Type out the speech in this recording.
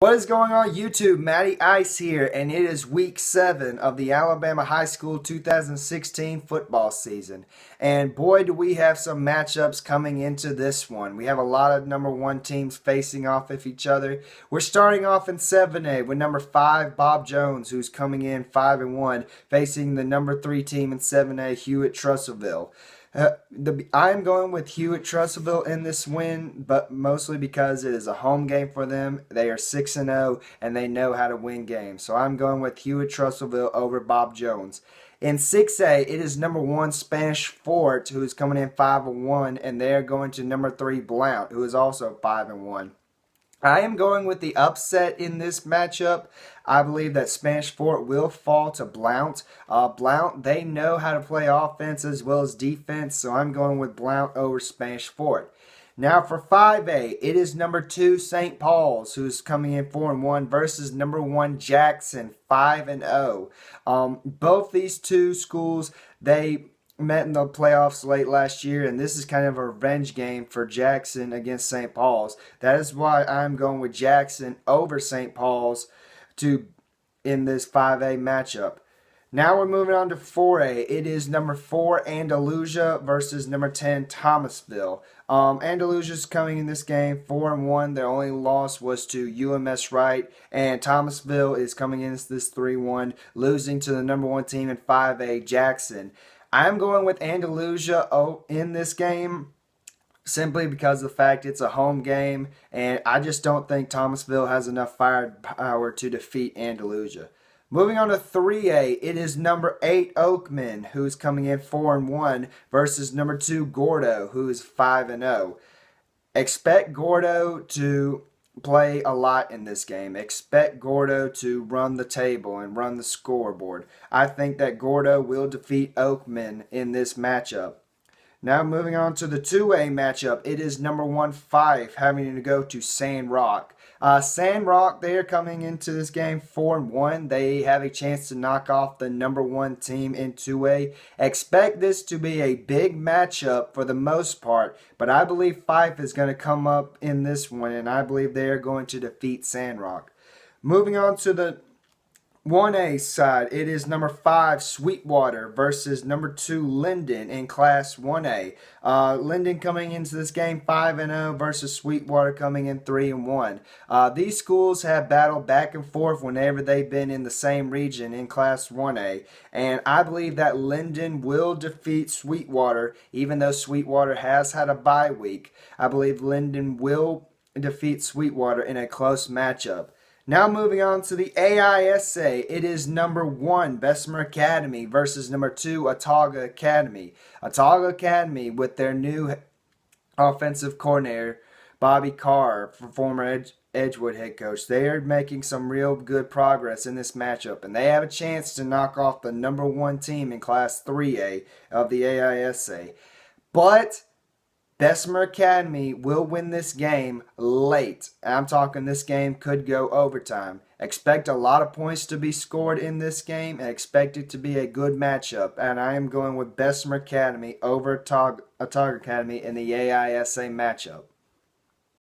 What is going on YouTube? Matty Ice here, and it is week 7 of the Alabama High School 2016 football season. And boy, do we have some matchups coming into this one. We have a lot of number 1 teams facing off with each other. We're starting off in 7A with number 5 Bob Jones, who's coming in 5-1, facing the number 3 team in 7A, Hewitt-Trussville. I'm going with Hewitt-Trussville in this win, but mostly because it is a home game for them. They are 6-0, and they know how to win games. So I'm going with Hewitt-Trussville over Bob Jones. In 6A, it is number 1 Spanish Fort, who is coming in 5-1, and they are going to number 3 Blount, who is also 5-1. I am going with the upset in this matchup. I believe that Spanish Fort will fall to Blount. Blount, they know how to play offense as well as defense, so I'm going with Blount over Spanish Fort. Now for 5A, it is number 2 St. Paul's, who's coming in 4-1, versus number 1 Jackson, 5-0. Both these two schools, they met in the playoffs late last year, and this is kind of a revenge game for Jackson against St. Paul's. That is why I'm going with Jackson over St. Paul's in this 5A matchup. Now we're moving on to 4A. It is number 4 Andalusia versus number 10 Thomasville. Andalusia's coming in this game 4-1. Their only loss was to UMS Wright, and Thomasville is coming in this 3-1, losing to the number 1 team in 5A, Jackson. I'm going with Andalusia in this game simply because of the fact it's a home game, and I just don't think Thomasville has enough firepower to defeat Andalusia. Moving on to 3A, it is number 8 Oakman, who's coming in 4-1, versus number 2 Gordo, who is 5-0. Expect Gordo to play a lot in this game. Expect Gordo to run the table and run the scoreboard. I think that Gordo will defeat Oakman in this matchup. Now moving on to the 2A matchup, it is number 1 Fife having to go to Sand Rock. Sand Rock, they are coming into this game 4-1. They have a chance to knock off the number 1 team in 2A. Expect this to be a big matchup for the most part, but I believe Fife is going to come up in this one, and I believe they are going to defeat Sand Rock. Moving on to the 1A side, it is number 5 Sweetwater versus number 2 Linden in Class 1A. Linden coming into this game 5-0 versus Sweetwater coming in 3-1. These schools have battled back and forth whenever they've been in the same region in Class 1A, and I believe that Linden will defeat Sweetwater, even though Sweetwater has had a bye week. I believe Linden will defeat Sweetwater in a close matchup. Now moving on to the AISA, it is number 1 Bessemer Academy versus number 2 Autauga Academy. Autauga Academy, with their new offensive coordinator, Bobby Carr, former Edgewood head coach, they are making some real good progress in this matchup, and they have a chance to knock off the number 1 team in Class 3A of the AISA. But Bessemer Academy will win this game late. I'm talking this game could go overtime. Expect a lot of points to be scored in this game, and expect it to be a good matchup. And I am going with Bessemer Academy over Autauga Academy in the AISA matchup.